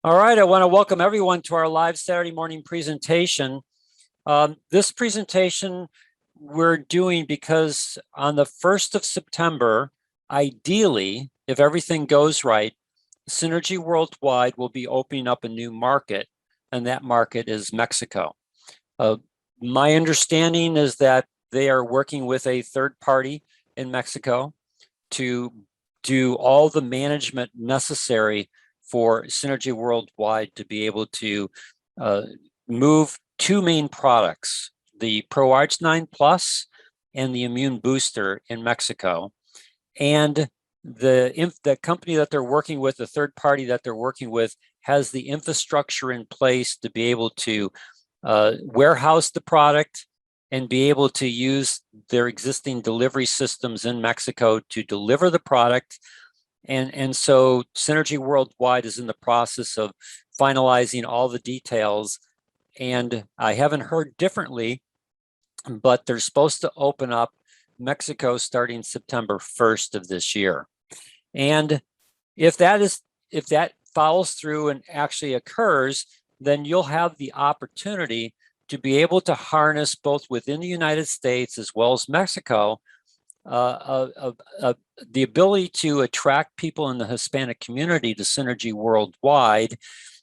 All right, I want to welcome everyone to our live Saturday morning presentation. This presentation we're doing because on the 1st of September, ideally, if everything goes right, Synergy Worldwide will be opening up a new market, and that market is Mexico. My understanding is that they are working with a third party in Mexico to do all the management necessary for Synergy Worldwide to be able to move two main products, the ProArch 9 Plus and the Immune Booster in Mexico. And the company that they're working with, the third party that they're working with, has the infrastructure in place to be able to warehouse the product and be able to use their existing delivery systems in Mexico to deliver the product. And so Synergy Worldwide is in the process of finalizing all the details. And I haven't heard differently, but they're supposed to open up Mexico starting September 1st of this year. And if that follows through and actually occurs, then you'll have the opportunity to be able to harness both within the United States as well as Mexico the ability to attract people in the Hispanic community to Synergy Worldwide,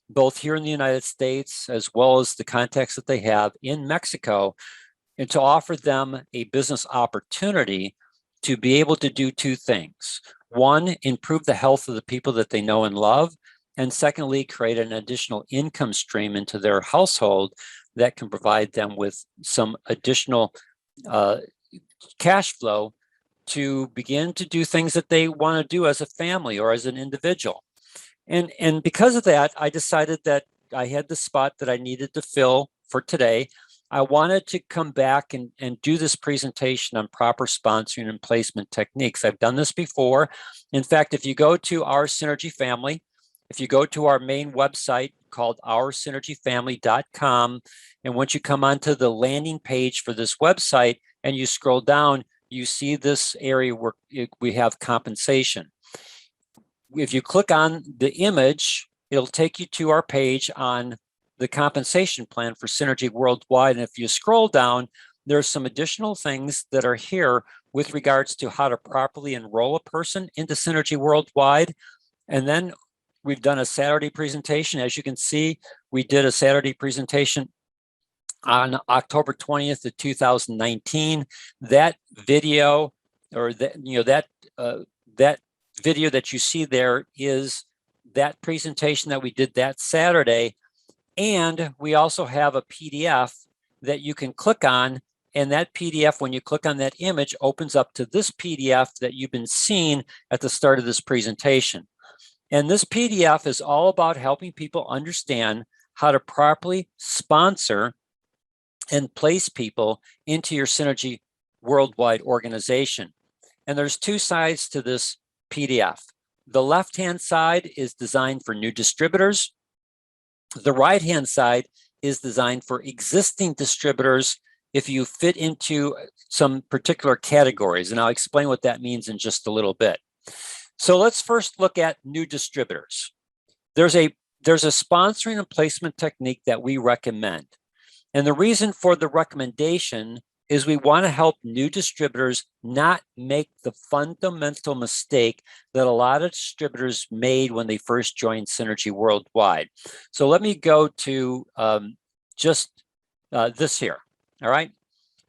both here in the United States as well as the contacts that they have in Mexico, and to offer them a business opportunity to be able to do two things. One, improve the health of the people that they know and love, and secondly, create an additional income stream into their household that can provide them with some additional cash flow to begin to do things that they want to do as a family or as an individual. And because of that, I decided that I had the spot that I needed to fill for today. I wanted to come back and do this presentation on proper sponsoring and placement techniques. I've done this before. In fact, if you go to our Synergy family, if you go to our main website called oursynergyfamily.com, and once you come onto the landing page for this website and you scroll down, you see this area where we have compensation. If you click on the image, it'll take you to our page on the compensation plan for Synergy Worldwide. And if you scroll down, there's some additional things that are here with regards to how to properly enroll a person into Synergy Worldwide. And then we've done a Saturday presentation. As you can see, we did a Saturday presentation on October 20th of 2019. That video, or that video that you see there, is that presentation that we did that Saturday. And we also have a PDF that you can click on, and that PDF, when you click on that image, opens up to this PDF that you've been seeing at the start of this presentation. And this PDF is all about helping people understand how to properly sponsor and place people into your Synergy Worldwide organization. And there's two sides to this PDF. The left-hand side is designed for new distributors. The right-hand side is designed for existing distributors if you fit into some particular categories. And I'll explain what that means in just a little bit. So let's first look at new distributors. There's a sponsoring and placement technique that we recommend. And the reason for the recommendation is we want to help new distributors not make the fundamental mistake that a lot of distributors made when they first joined Synergy Worldwide. So let me go to this here, all right?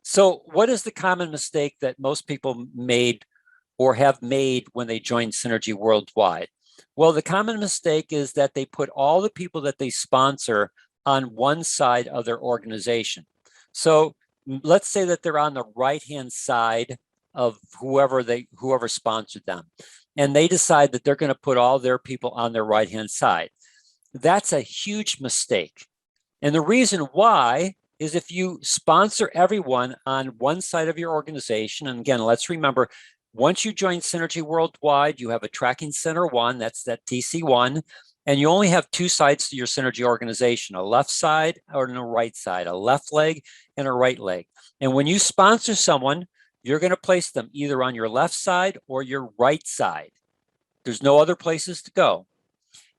So what is the common mistake that most people made or have made when they joined Synergy Worldwide? Well, the common mistake is that they put all the people that they sponsor on one side of their organization. So let's say that they're on the right-hand side of whoever sponsored them, and they decide that they're going to put all their people on their right-hand side. That's a huge mistake. And the reason why is if you sponsor everyone on one side of your organization, and again, let's remember, once you join Synergy Worldwide, you have a tracking center one, that's that TC1, and you only have two sides to your Synergy organization, a left side or a right side, a left leg and a right leg. And when you sponsor someone, you're going to place them either on your left side or your right side. There's no other places to go.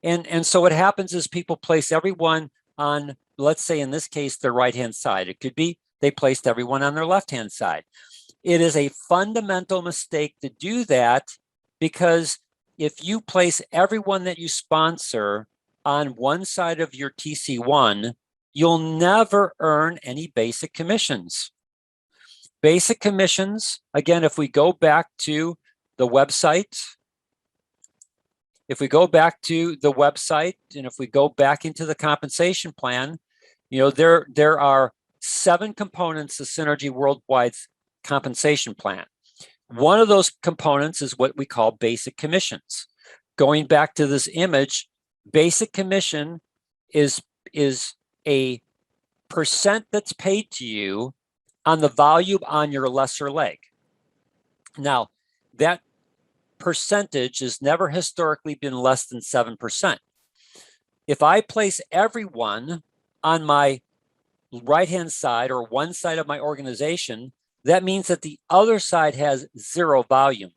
And so what happens is people place everyone on, let's say in this case, their right-hand side. It could be they placed everyone on their left-hand side. It is a fundamental mistake to do that, because if you place everyone that you sponsor on one side of your TC1, you'll never earn any basic commissions. Basic commissions, again, if we go back to the website, and if we go back into the compensation plan, there are 7 components of Synergy Worldwide's compensation plan. One of those components is what we call basic commissions. Going back to this image, basic commission is a percent that's paid to you on the volume on your lesser leg. Now, that percentage has never historically been less than 7%. If I place everyone on my right-hand side or one side of my organization, that means that the other side has 0 volume.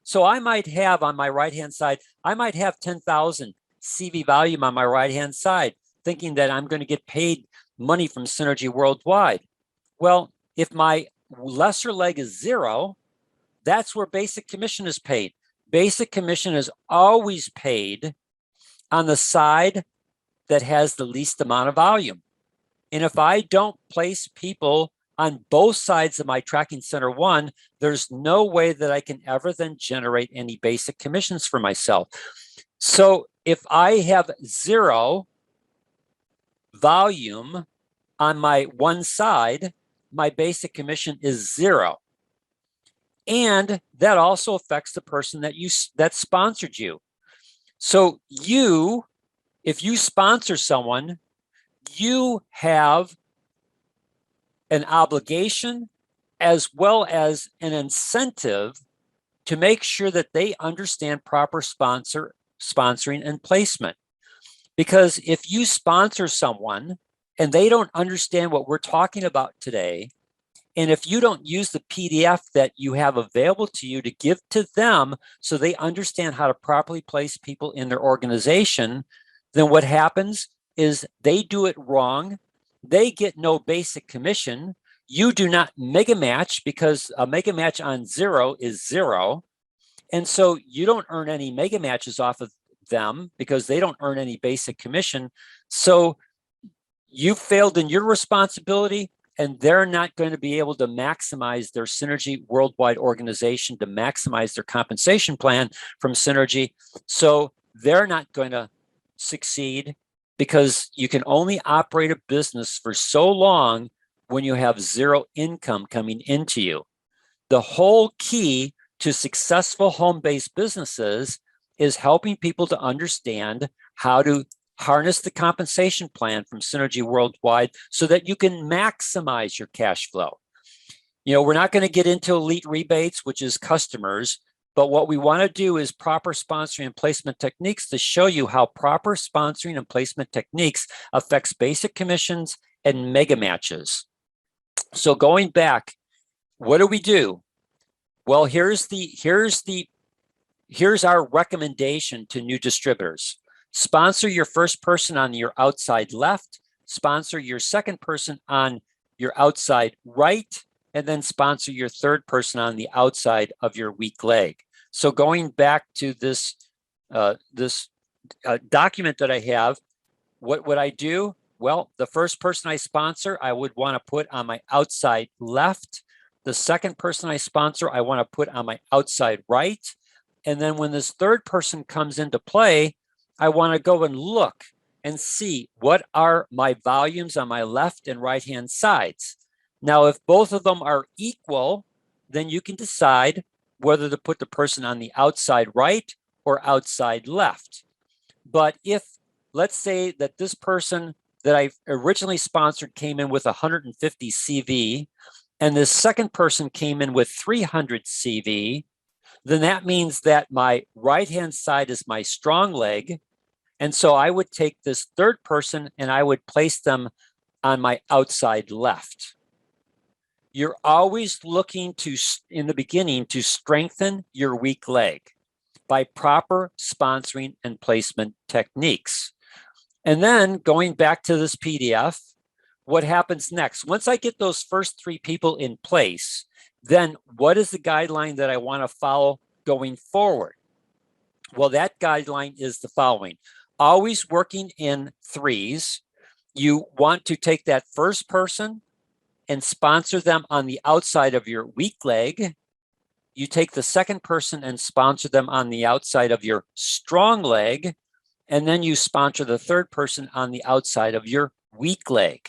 So I might have on my right-hand side, I might have 10,000 CV volume on my right-hand side, thinking that I'm going to get paid money from Synergy Worldwide. Well, if my lesser leg is 0, that's where basic commission is paid. Basic commission is always paid on the side that has the least amount of volume. And if I don't place people on both sides of my tracking center 1, there's no way that I can ever then generate any basic commissions for myself. So if I have 0 volume on my one side, my basic commission is 0. And that also affects the person that sponsored you. So if you sponsor someone, you have an obligation as well as an incentive to make sure that they understand proper sponsoring and placement. Because if you sponsor someone and they don't understand what we're talking about today, and if you don't use the PDF that you have available to you to give to them so they understand how to properly place people in their organization, then what happens is they do it wrong. They get no basic commission. You do not mega match, because a mega match on 0 is 0. And so you don't earn any mega matches off of them because they don't earn any basic commission. So you failed in your responsibility, and they're not going to be able to maximize their Synergy Worldwide organization, to maximize their compensation plan from Synergy. So they're not going to succeed, because you can only operate a business for so long when you have 0 income coming into you. The whole key to successful home-based businesses is helping people to understand how to harness the compensation plan from Synergy Worldwide so that you can maximize your cash flow. We're not going to get into elite rebates, which is customers, but what we want to do is proper sponsoring and placement techniques to show you how proper sponsoring and placement techniques affects basic commissions and mega matches. So going back, what do? Well, here's our recommendation to new distributors. Sponsor your first person on your outside left, sponsor your second person on your outside right, and then sponsor your third person on the outside of your weak leg. So going back to this document that I have, what would I do? Well, the first person I sponsor, I would want to put on my outside left. The second person I sponsor, I want to put on my outside right. And then when this third person comes into play, I want to go and look and see what are my volumes on my left and right hand sides. Now, if both of them are equal, then you can decide whether to put the person on the outside right or outside left. But if, let's say that this person that I originally sponsored came in with 150 CV, and this second person came in with 300 CV, then that means that my right-hand side is my strong leg. And so I would take this third person and I would place them on my outside left. You're always looking to, in the beginning, to strengthen your weak leg. by proper sponsoring and placement techniques. And then going back to this PDF, what happens next? Once I get those first 3 people in place, then what is the guideline that I want to follow going forward? Well, that guideline is the following. Always working in threes. You want to take that first person and sponsor them on the outside of your weak leg. You take the second person and sponsor them on the outside of your strong leg. And then you sponsor the third person on the outside of your weak leg.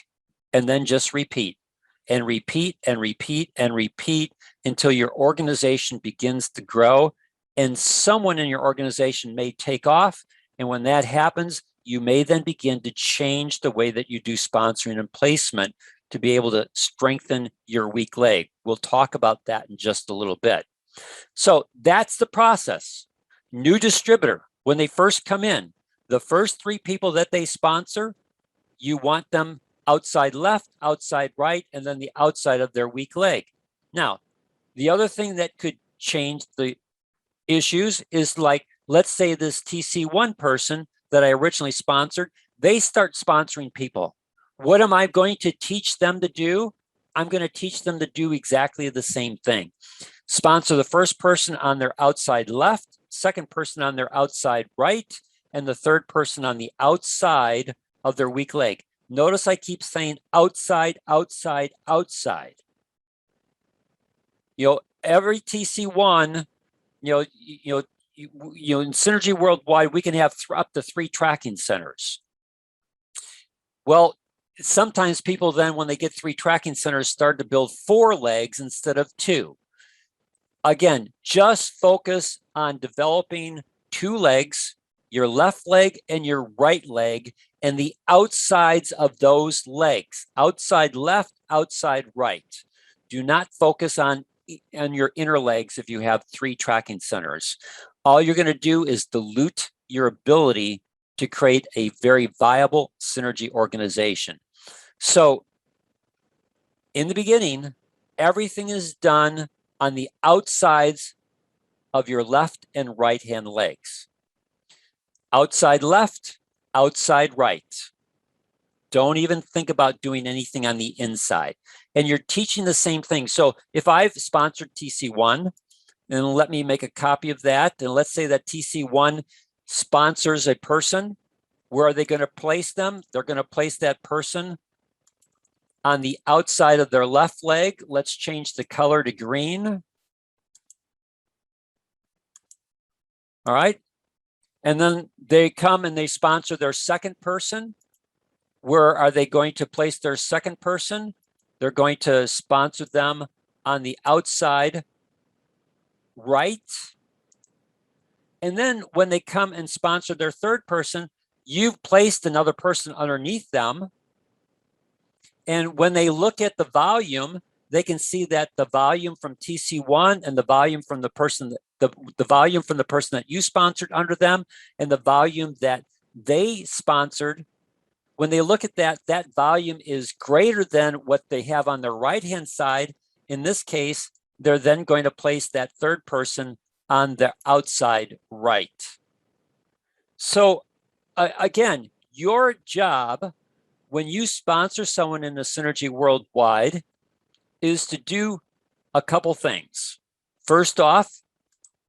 And then just repeat and repeat and repeat and repeat until your organization begins to grow. And someone in your organization may take off. And when that happens, you may then begin to change the way that you do sponsoring and placement to be able to strengthen your weak leg. We'll talk about that in just a little bit. So that's the process. New distributor, when they first come in, the first 3 people that they sponsor, you want them outside left, outside right, and then the outside of their weak leg. Now, the other thing that could change the issues is, like, let's say this TC1 person that I originally sponsored, they start sponsoring people. What am I going to teach them to do? I'm going to teach them to do exactly the same thing. Sponsor the first person on their outside left, second person on their outside right, and the third person on the outside of their weak leg. Notice I keep saying outside, outside, outside. Every TC1, in Synergy Worldwide, we can have up to 3 tracking centers. Well, sometimes people then, when they get 3 tracking centers, start to build 4 legs instead of 2. Again, just focus on developing 2 legs, your left leg and your right leg, and the outsides of those legs, outside left, outside right. Do not focus on your inner legs if you have 3 tracking centers. All you're going to do is dilute your ability to create a very viable synergy organization. So in the beginning, everything is done on the outsides of your left and right hand legs. Outside left, outside right. Don't even think about doing anything on the inside. And you're teaching the same thing. So if I've sponsored TC1, and let me make a copy of that, and let's say that TC1 sponsors a person, where are they going to place them? They're going to place that person on the outside of their left leg. Let's change the color to green. All right. And then they come and they sponsor their second person. Where are they going to place their second person? They're going to sponsor them on the outside right. And then when they come and sponsor their third person, you've placed another person underneath them. And when they look at the volume, they can see that the volume from TC1 and the volume from the person, the volume from the person that you sponsored under them, and the volume that they sponsored, when they look at that, that volume is greater than what they have on their right-hand side. In this case, they're then going to place that third person on the outside right. So again, your job when you sponsor someone in the Synergy Worldwide is to do a couple things. First off,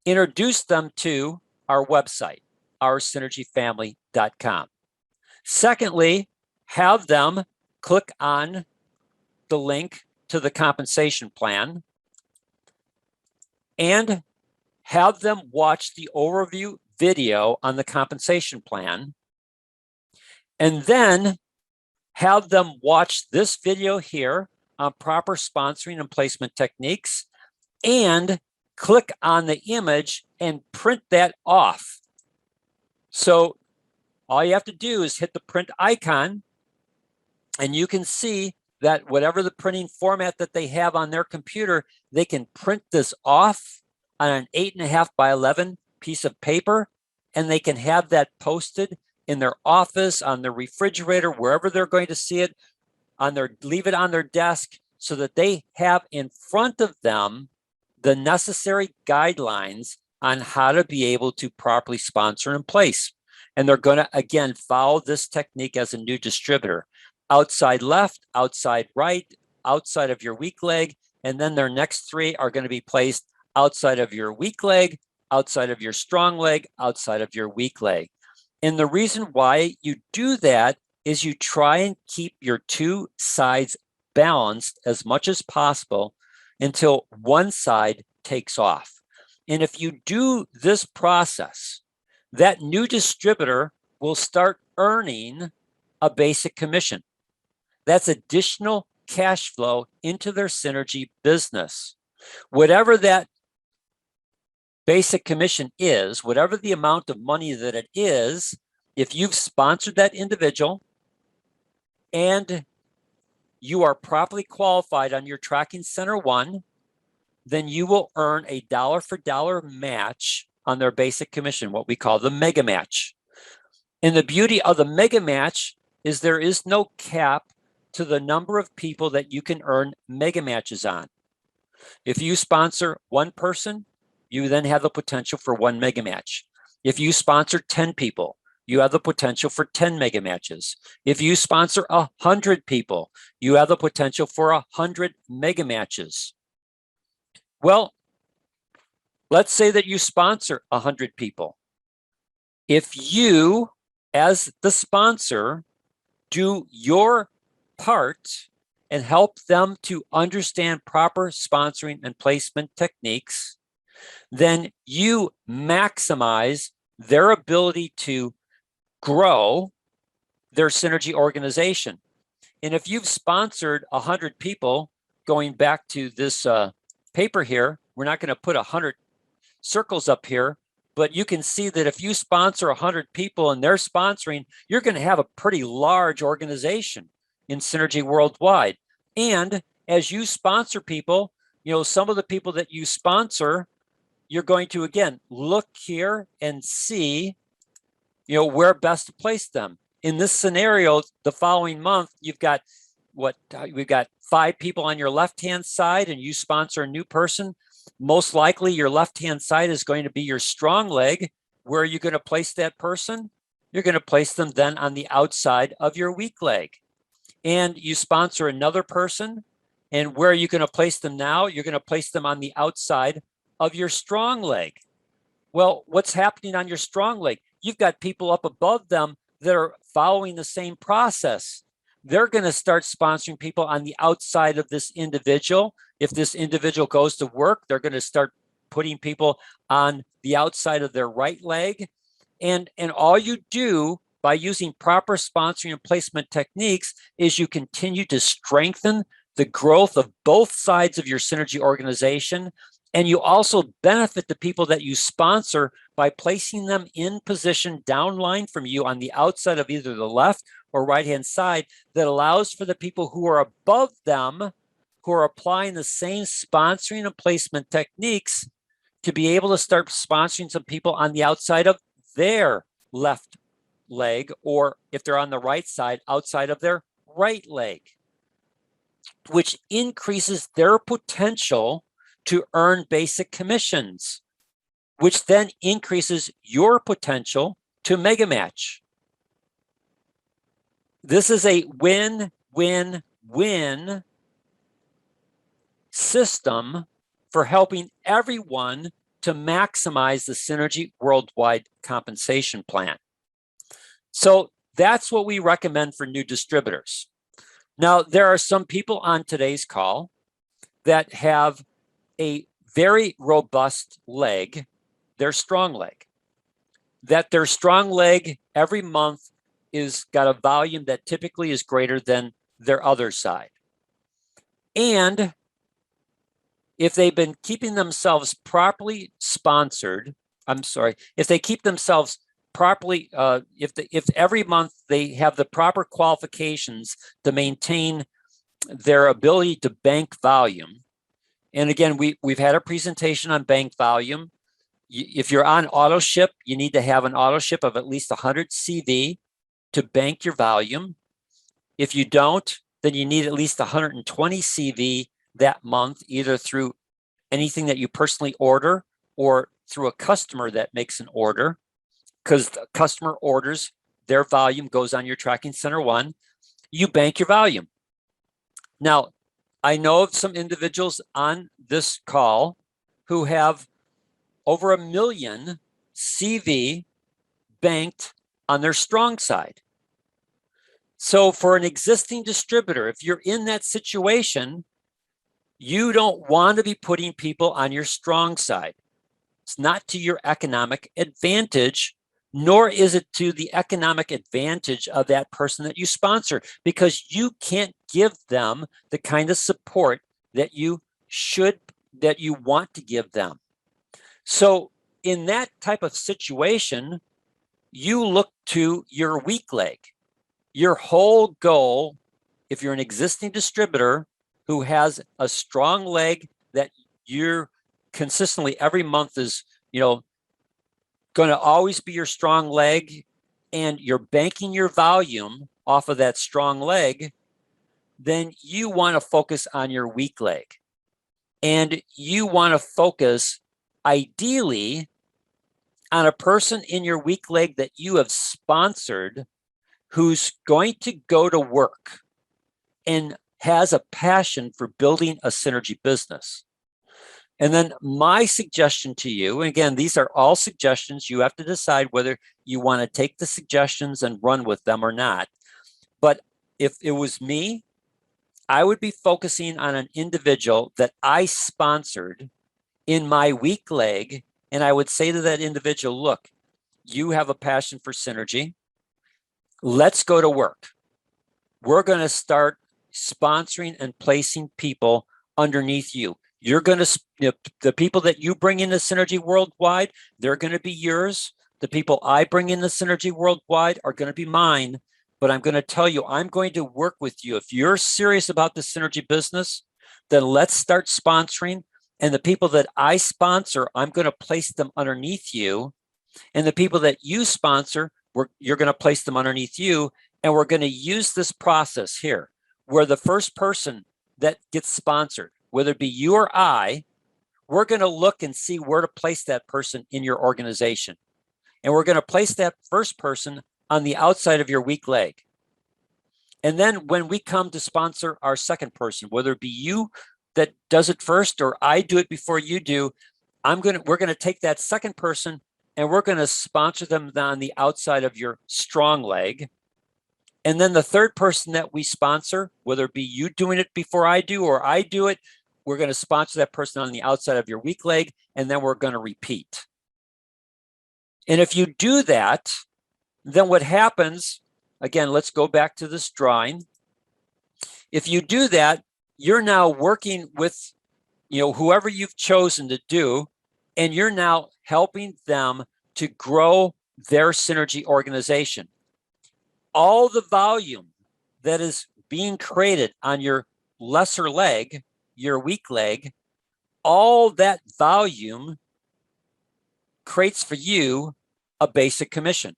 introduce them to our website, oursynergyfamily.com. Secondly, have them click on the link to the compensation plan and have them watch the overview video on the compensation plan, and then have them watch this video here on proper sponsoring and placement techniques, and click on the image and print that off. So all you have to do is hit the print icon, and you can see that whatever the printing format that they have on their computer, they can print this off on an 8.5 by 11 piece of paper, and they can have that posted in their office, on their refrigerator, wherever they're going to see it, leave it on their desk, so that they have in front of them the necessary guidelines on how to be able to properly sponsor and place. And they're going to, again, follow this technique as a new distributor. Outside left, outside right, outside of your weak leg, and then their next three are going to be placed outside of your weak leg, outside of your strong leg, outside of your weak leg. And the reason why you do that is you try and keep your two sides balanced as much as possible until one side takes off. And if you do this process, that new distributor will start earning a basic commission. That's additional cash flow into their synergy business. Whatever that basic commission is, whatever the amount of money that it is, if you've sponsored that individual and you are properly qualified on your tracking center one, then you will earn a dollar for dollar match on their basic commission, what we call the mega match. And the beauty of the mega match is there is no cap to the number of people that you can earn mega matches on. If you sponsor one person, you then have the potential for one mega match. If you sponsor 10 people, you have the potential for 10 mega matches. If you sponsor 100 people, you have the potential for 100 mega matches. Well, let's say that you sponsor 100 people. If you, as the sponsor, do your part and help them to understand proper sponsoring and placement techniques, then you maximize their ability to grow their synergy organization. And if you've sponsored 100 people, going back to this paper here, we're not going to put 100 circles up here, but you can see that if you sponsor 100 people and they're sponsoring, you're going to have a pretty large organization in Synergy Worldwide. And as you sponsor people, you know, some of the people that you sponsor, you're going to, again, look here and see, you know, where best to place them. In this scenario, the following month, you've got we've got 5 people on your left-hand side and you sponsor a new person. Most likely your left-hand side is going to be your strong leg. Where are you going to place that person? You're going to place them then on the outside of your weak leg. And you sponsor another person, and where are you going to place them now? You're going to place them on the outside of your strong leg. Well, what's happening on your strong leg? You've got people up above them that are following the same process. They're going to start sponsoring people on the outside of this individual. If this individual goes to work, they're going to start putting people on the outside of their right leg. And all you do by using proper sponsoring and placement techniques is you continue to strengthen the growth of both sides of your synergy organization. And you also benefit the people that you sponsor by placing them in position downline from you on the outside of either the left or right-hand side that allows for the people who are above them, who are applying the same sponsoring and placement techniques, to be able to start sponsoring some people on the outside of their left leg, or if they're on the right side, outside of their right leg, which increases their potential to earn basic commissions, which then increases your potential to mega match. This is a win-win-win system for helping everyone to maximize the Synergy Worldwide compensation plan. So that's what we recommend for new distributors. Now, there are some people on today's call that have a very robust leg, their strong leg, that their strong leg every month is got a volume that typically is greater than their other side. And if they've been keeping themselves properly sponsored, if they keep themselves properly, if every month they have the proper qualifications to maintain their ability to bank volume. And again, we've had a presentation on bank volume. If you're on auto ship, you need to have an auto ship of at least 100 CV to bank your volume. If you don't, then you need at least 120 CV that month, either through anything that you personally order or through a customer that makes an order, because the customer orders, their volume goes on your tracking center one. You bank your volume. Now, I know of some individuals on this call who have over 1 million CV banked on their strong side. So for an existing distributor, if you're in that situation, you don't want to be putting people on your strong side. It's not to your economic advantage, nor is it to the economic advantage of that person that you sponsor, because you can't give them the kind of support that you want to give them. So in that type of situation, you look to your weak leg. Your whole goal, if you're an existing distributor who has a strong leg that you're consistently every month is, going to always be your strong leg, and you're banking your volume off of that strong leg, then you want to focus on your weak leg. And you want to focus ideally on a person in your weak leg that you have sponsored who's going to go to work and has a passion for building a synergy business. And then my suggestion to you, and again, these are all suggestions. You have to decide whether you want to take the suggestions and run with them or not. But if it was me, I would be focusing on an individual that I sponsored in my weak leg. And I would say to that individual, look, you have a passion for synergy. Let's go to work. We're going to start sponsoring and placing people underneath you. You're going to, the people that you bring into Synergy Worldwide, they're going to be yours. The people I bring into Synergy Worldwide are going to be mine. But I'm going to tell you, I'm going to work with you. If you're serious about the synergy business, then let's start sponsoring. And the people that I sponsor, I'm going to place them underneath you. And the people that you sponsor, you're going to place them underneath you. And we're going to use this process here, where the first person that gets sponsored, whether it be you or I, we're going to look and see where to place that person in your organization. And we're going to place that first person on the outside of your weak leg. And then when we come to sponsor our second person, whether it be you that does it first or I do it before you do, we're going to take that second person and we're going to sponsor them on the outside of your strong leg. And then the third person that we sponsor, whether it be you doing it before I do or I do it, we're going to sponsor that person on the outside of your weak leg, and then we're going to repeat. And if you do that, then what happens, again, let's go back to this drawing. If you do that, you're now working with, whoever you've chosen to do, and you're now helping them to grow their synergy organization. All the volume that is being created on your lesser leg, your weak leg, all that volume creates for you a basic commission.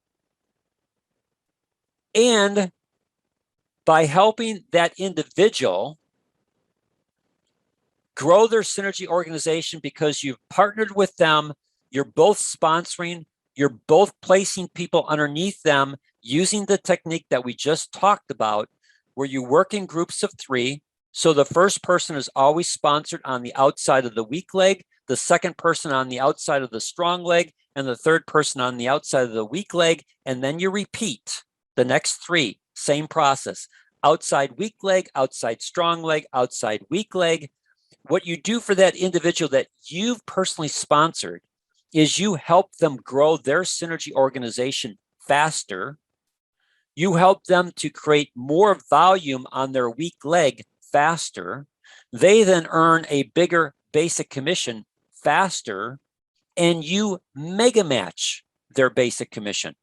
And by helping that individual grow their synergy organization because you've partnered with them, you're both sponsoring, you're both placing people underneath them using the technique that we just talked about, where you work in groups of 3. So the first person is always sponsored on the outside of the weak leg, the second person on the outside of the strong leg, and the third person on the outside of the weak leg. And then you repeat the next 3, same process. Outside weak leg, outside strong leg, outside weak leg. What you do for that individual that you've personally sponsored is you help them grow their synergy organization faster. You help them to create more volume on their weak leg faster. They then earn a bigger basic commission faster, and you mega match their basic commission.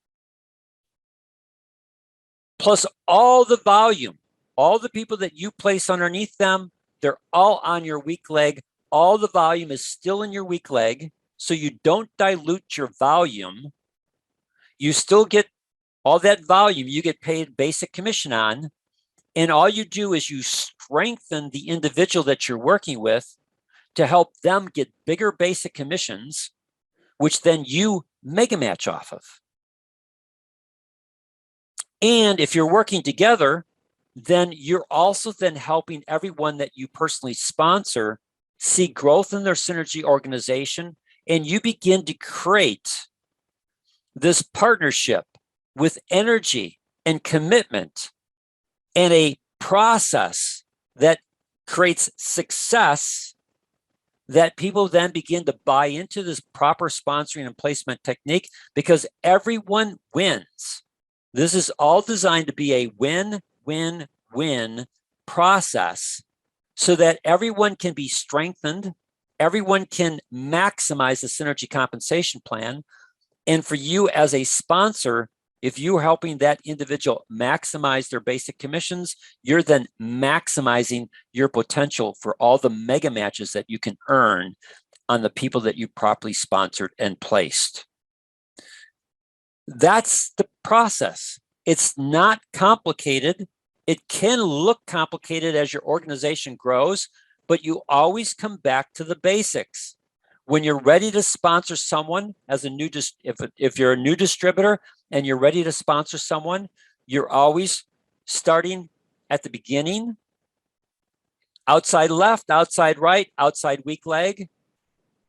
Plus all the volume, all the people that you place underneath them, they're all on your weak leg. All the volume is still in your weak leg, so you don't dilute your volume. You still get all that volume you get paid basic commission on, and all you do is you strengthen the individual that you're working with to help them get bigger basic commissions, which then you mega match off of. And if you're working together, then you're also then helping everyone that you personally sponsor see growth in their synergy organization, and you begin to create this partnership with energy and commitment and a process that creates success, that people then begin to buy into this proper sponsoring and placement technique because everyone wins. This is all designed to be a win-win-win process so that everyone can be strengthened, everyone can maximize the synergy compensation plan. And for you as a sponsor, if you're helping that individual maximize their basic commissions, you're then maximizing your potential for all the mega matches that you can earn on the people that you properly sponsored and placed. That's the process. It's not complicated. It can look complicated as your organization grows, but you always come back to the basics. When you're ready to sponsor someone as a new, if you're a new distributor and you're ready to sponsor someone, you're always starting at the beginning, outside left, outside right, outside weak leg.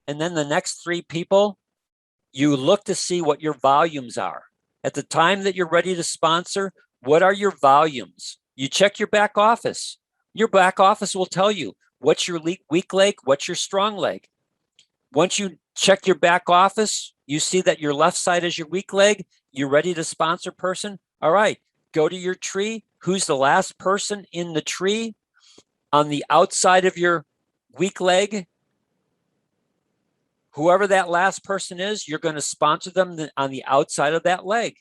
And then the next three people, you look to see what your volumes are. At the time that you're ready to sponsor, what are your volumes? You check your back office. Your back office will tell you what's your weak leg, what's your strong leg. Once you check your back office, you see that your left side is your weak leg, you're ready to sponsor person. All right, go to your tree. Who's the last person in the tree on the outside of your weak leg? Whoever that last person is, you're going to sponsor them on the outside of that leg.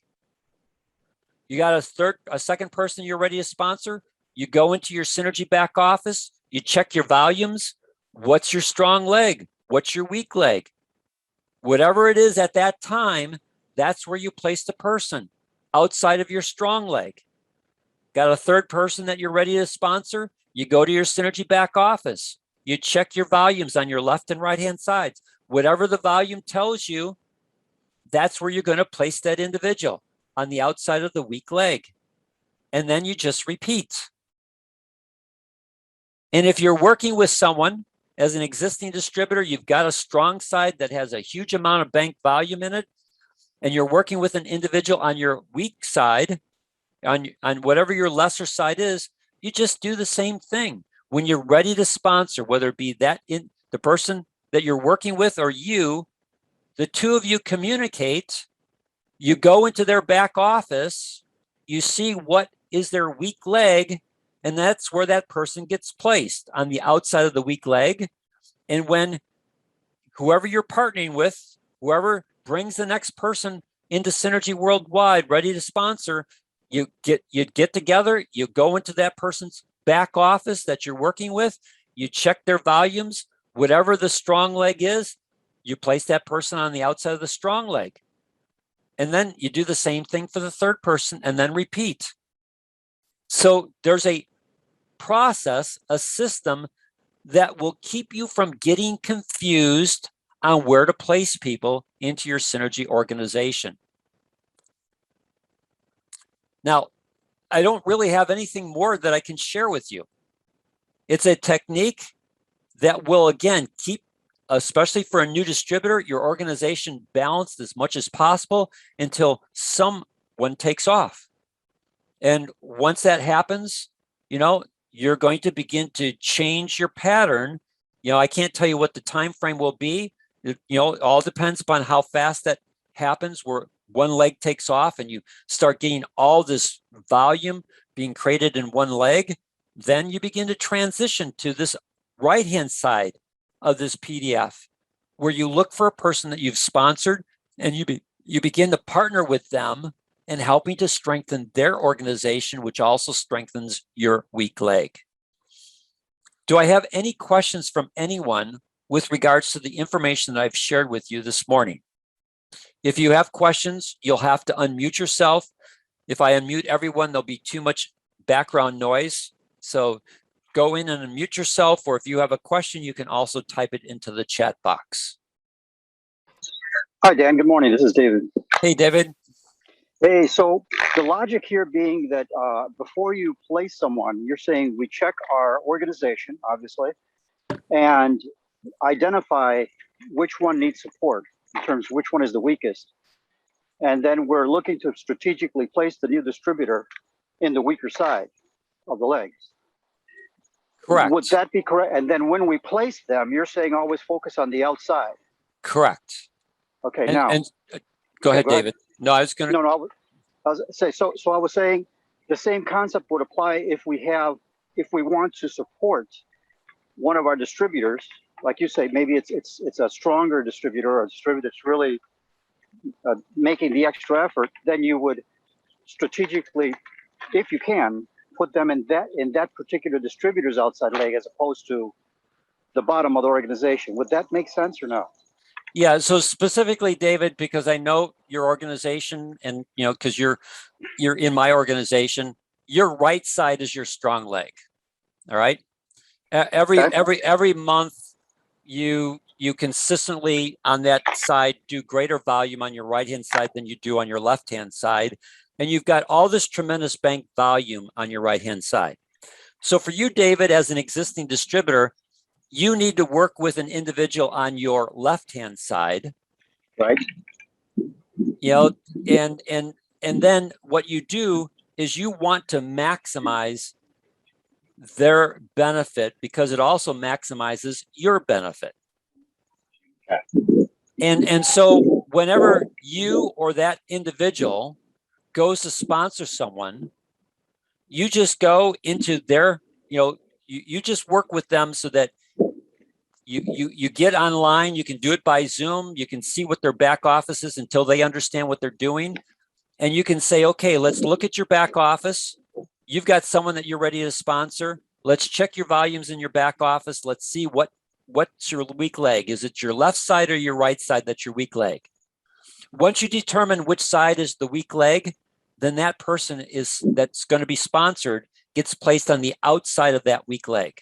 You got a second person you're ready to sponsor. You go into your synergy back office. You check your volumes. What's your strong leg? What's your weak leg? Whatever it is at that time, that's where you place the person outside of your strong leg. Got a third person that you're ready to sponsor? You go to your synergy back office. You check your volumes on your left and right hand sides. Whatever the volume tells you, that's where you're going to place that individual on the outside of the weak leg. And then you just repeat. And if you're working with someone as an existing distributor, you've got a strong side that has a huge amount of bank volume in it, and you're working with an individual on your weak side, on whatever your lesser side is, you just do the same thing. When you're ready to sponsor, whether it be the person that you're working with or you, the two of you communicate, you go into their back office, you see what is their weak leg, and that's where that person gets placed, on the outside of the weak leg. And when whoever you're partnering with, whoever brings the next person into Synergy Worldwide ready to sponsor, you get together, you go into that person's back office that you're working with, you check their volumes, whatever the strong leg is, you place that person on the outside of the strong leg. And then you do the same thing for the third person and then repeat. So there's a process, a system that will keep you from getting confused on where to place people into your synergy organization. Now, I don't really have anything more that I can share with you. It's a technique that will, again, keep, especially for a new distributor, your organization balanced as much as possible until someone takes off. And once that happens, you're going to begin to change your pattern. I can't tell you what the time frame will be. It all depends upon how fast that happens, where one leg takes off and you start getting all this volume being created in one leg. Then you begin to transition to this right-hand side of this PDF, where you look for a person that you've sponsored and you begin to partner with them and helping to strengthen their organization, which also strengthens your weak leg. Do I have any questions from anyone with regards to the information that I've shared with you this morning? If you have questions, you'll have to unmute yourself. If I unmute everyone, there'll be too much background noise. So go in and unmute yourself, or if you have a question, you can also type it into the chat box. Hi, Dan. Good morning. This is David. Hey, David. Hey, so the logic here being that before you place someone, you're saying we check our organization, obviously, and identify which one needs support in terms of which one is the weakest. And then we're looking to strategically place the new distributor in the weaker side of the legs. Would Correct. that be correct? And then when we place them, you're saying always focus on the outside. Correct. Okay, And now, and go okay, ahead, go ahead. David. No, I was going to. No, no, I was say so. I was saying the same concept would apply if we want to support one of our distributors, like you say, maybe it's a stronger distributor or a distributor that's really making the extra effort. Then you would strategically, if you can, put them in that particular distributor's outside leg as opposed to the bottom of the organization. Would that make sense or no? Yeah. So specifically, David, because I know your organization, and because you're in my organization, your right side is your strong leg. All right. Okay. Every month, you consistently on that side do greater volume on your right hand side than you do on your left hand side, and you've got all this tremendous bank volume on your right hand side. So for you, David, as an existing distributor, you need to work with an individual on your left hand side, Right. and then what you do is you want to maximize their benefit because it also maximizes your benefit. Okay. And so whenever you or that individual goes to sponsor someone, you just go into their, you just work with them so that you get online. You can do it by Zoom. You can see what their back office is until they understand what they're doing. And you can say, okay, let's look at your back office. You've got someone that you're ready to sponsor. Let's check your volumes in your back office. Let's see what's your weak leg. Is it your left side or your right side that's your weak leg? Once you determine which side is the weak leg, then that person that's going to be sponsored gets placed on the outside of that weak leg.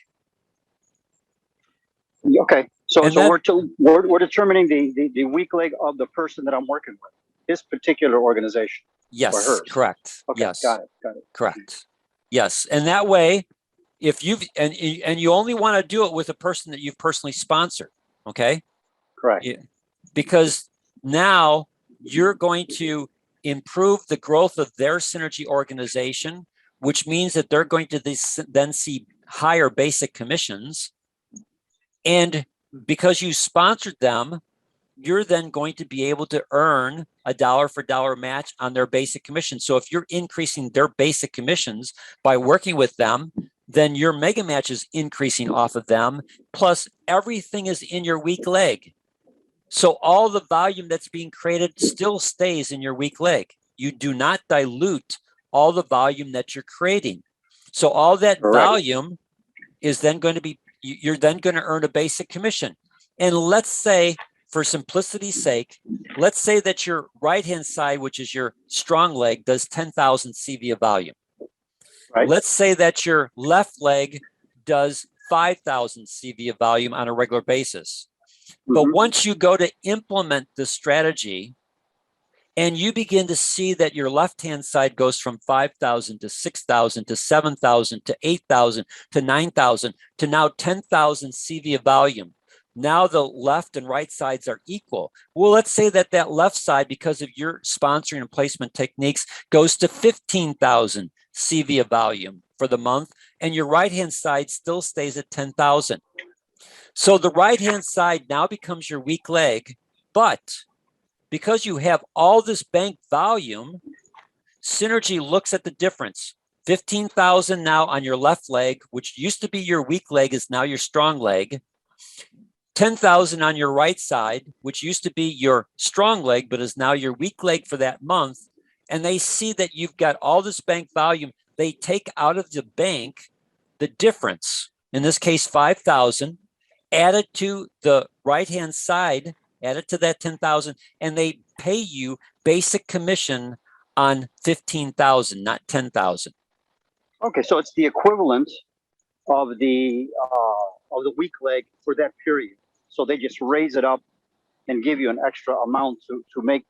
Okay. So And then, we're determining the weak leg of the person that I'm working with, his particular organization. Or yes, hers. correct. Okay, Yes, got it. correct. Yes, and that way, if you've and you only want to do it with a person that you've personally sponsored, okay? Correct. Because now you're going to improve the growth of their synergy organization, which means that they're going to then see higher basic commissions. And because you sponsored them, you're then going to be able to earn a dollar for dollar match on their basic commission. So if you're increasing their basic commissions by working with them, then your mega match is increasing off of them. Plus, everything is in your weak leg. So all the volume that's being created still stays in your weak leg. You do not dilute all the volume that you're creating. So all that volume is then going to be, you're then going to earn a basic commission. And let's say, for simplicity's sake, let's say that your right-hand side, which is your strong leg, does 10,000 CV of volume. Right. Let's say that your left leg does 5,000 CV of volume on a regular basis. But once you go to implement the strategy and you begin to see that your left-hand side goes from 5,000 to 6,000 to 7,000 to 8,000 to 9,000 to now 10,000 CV of volume. Now the left and right sides are equal. Well, let's say that left side, because of your sponsoring and placement techniques, goes to 15,000 CV of volume for the month, and your right-hand side still stays at 10,000. So the right-hand side now becomes your weak leg, but because you have all this bank volume, Synergy looks at the difference. 15,000 now on your left leg, which used to be your weak leg, is now your strong leg. 10,000 on your right side, which used to be your strong leg, but is now your weak leg for that month. And they see that you've got all this bank volume. They take out of the bank the difference, in this case, 5,000, add it to the right-hand side, add it to that 10,000, and they pay you basic commission on 15,000, not 10,000. Okay, so it's the equivalent of the weak leg for that period. So they just raise it up and give you an extra amount to make,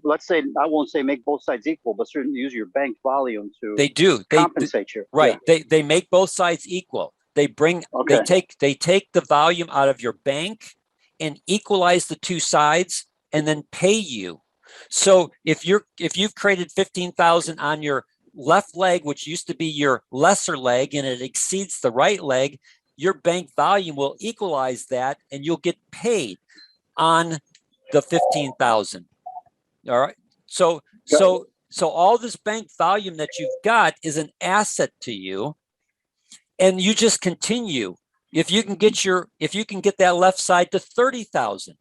let's say, I won't say make both sides equal, but certainly use your bank volume to They do. compensate you. Right. Yeah. They make both sides equal. They Okay. take the volume out of your bank and equalize the two sides and then pay you. So if you've created 15,000 on your left leg, which used to be your lesser leg, and it exceeds the right leg, your bank volume will equalize that and you'll get paid on the 15,000. All right. So all this bank volume that you've got is an asset to you, and you just continue. If you can get that left side to 30,000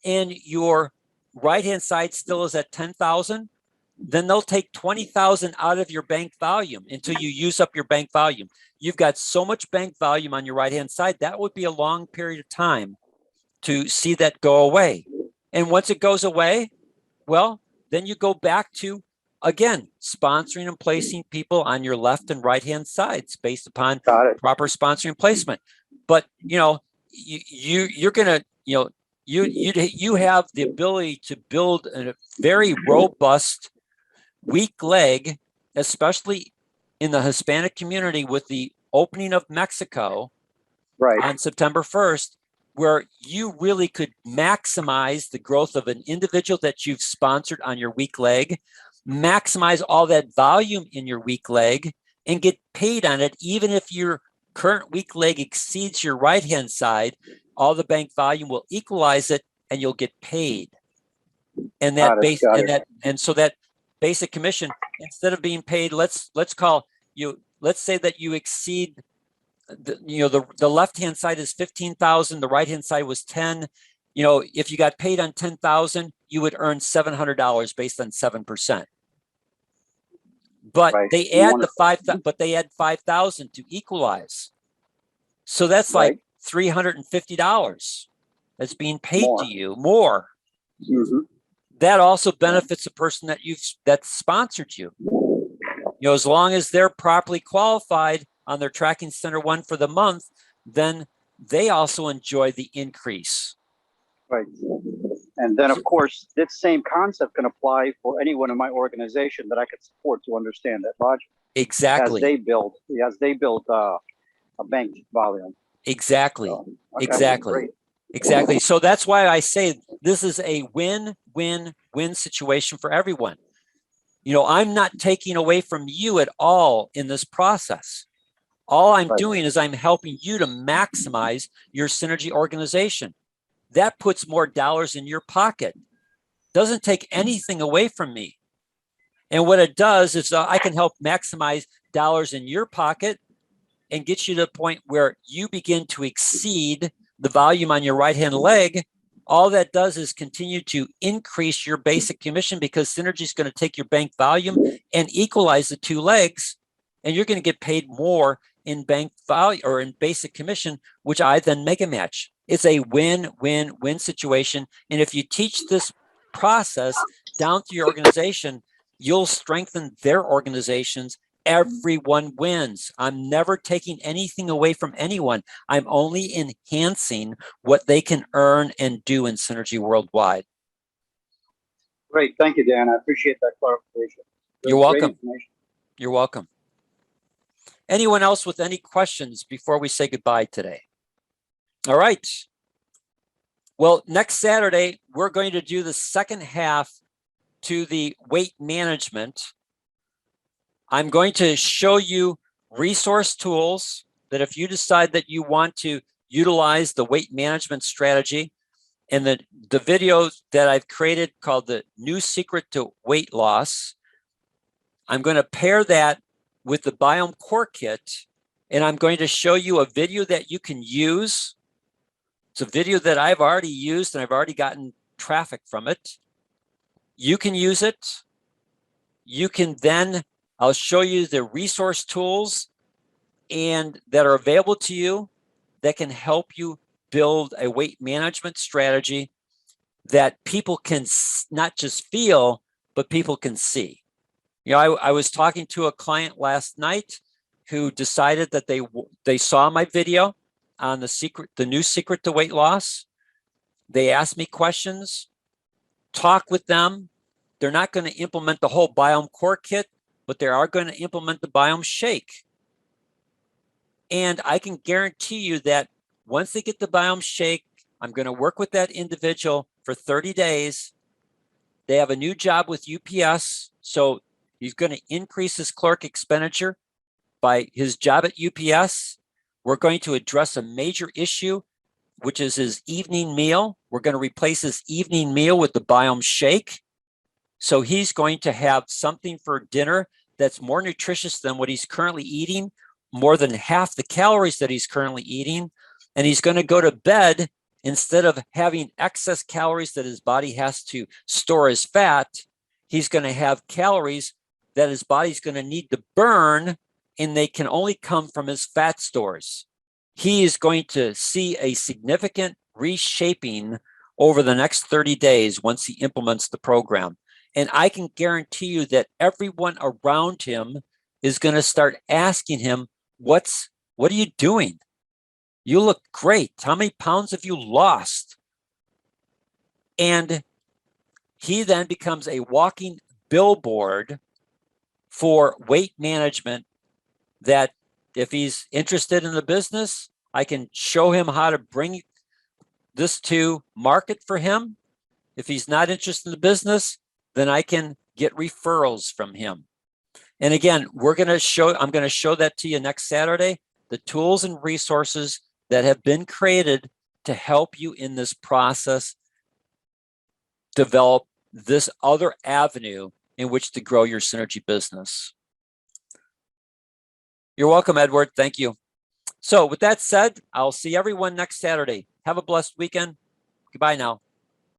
and your right hand side still is at 10,000, then they'll take 20,000 out of your bank volume until you use up your bank volume. You've got so much bank volume on your right hand side, that would be a long period of time to see that go away. And once it goes away, well, then you go back to, again, sponsoring and placing people on your left and right hand sides based upon proper sponsoring placement. But you're gonna, you have the ability to build a very robust weak leg, especially in the Hispanic community with the opening of Mexico on September 1st, where you really could maximize the growth of an individual that you've sponsored on your weak leg, maximize all that volume in your weak leg, and get paid on it. Even if your current weak leg exceeds your right-hand side, all the bank volume will equalize it and you'll get paid. And that so that basic commission, instead of being paid, let's say that you exceed the left-hand side is 15,000, the right-hand side was 10. If you got paid on 10,000, you would earn $700 based on 7%. But they add they add 5,000 to equalize. So that's like $350 that's being paid to you more. Mm-hmm. That also benefits the person that sponsored you. As long as they're properly qualified on their tracking center one for the month, then they also enjoy the increase. Right. And then, of course, this same concept can apply for anyone in my organization that I could support to understand that logic. Exactly. As they build a bank volume. Exactly. Exactly. So that's why I say this is a win-win-win situation for everyone. I'm not taking away from you at all in this process. All I'm doing is I'm helping you to maximize your synergy organization. That puts more dollars in your pocket. Doesn't take anything away from me. And what it does is I can help maximize dollars in your pocket and get you to the point where you begin to exceed the volume on your right-hand leg. All that does is continue to increase your basic commission, because synergy is going to take your bank volume and equalize the two legs, and you're going to get paid more in bank value or in basic commission, which I then mega match. It's a win-win-win situation. And if you teach this process down to your organization, you'll strengthen their organizations. Everyone wins. I'm never taking anything away from anyone. I'm only enhancing what they can earn and do in Synergy Worldwide. Great. Thank you, Dan. I appreciate that clarification. You're welcome. You're welcome. Anyone else with any questions before we say goodbye today? All right. Well, next Saturday, we're going to do the second half to the weight management. I'm going to show you resource tools that if you decide that you want to utilize the weight management strategy, and the video that I've created called The New Secret to Weight Loss, I'm going to pair that with the Biome Core Kit, and I'm going to show you a video that you can use. It's a video that I've already used and I've already gotten traffic from it. You can use it. You can then, I'll show you the resource tools and that are available to you that can help you build a weight management strategy that people can not just feel, but people can see. I was talking to a client last night who decided that they saw my video on the new secret to weight loss, They ask me questions, talk with them. They're not going to implement the whole biome core kit, but they are going to implement the biome shake. And I can guarantee you that once they get the biome shake, I'm going to work with that individual for 30 days. They have a new job with UPS. So he's going to increase his clerk expenditure by his job at UPS. We're going to address a major issue, which is his evening meal. We're going to replace his evening meal with the biome shake. So he's going to have something for dinner that's more nutritious than what he's currently eating, more than half the calories that he's currently eating. And he's going to go to bed, instead of having excess calories that his body has to store as fat, he's going to have calories that his body's going to need to burn, and they can only come from his fat stores. He is going to see a significant reshaping over the next 30 days once he implements the program. And I can guarantee you that everyone around him is going to start asking him, what are you doing? You look great. How many pounds have you lost? And he then becomes a walking billboard for weight management, that if he's interested in the business, I can show him how to bring this to market for him. If he's not interested in the business, then I can get referrals from him. And again, I'm going to show that to you next Saturday, the tools and resources that have been created to help you in this process develop this other avenue in which to grow your synergy business. You're welcome, Edward. Thank you. So with that said, I'll see everyone next Saturday. Have a blessed weekend. Goodbye now.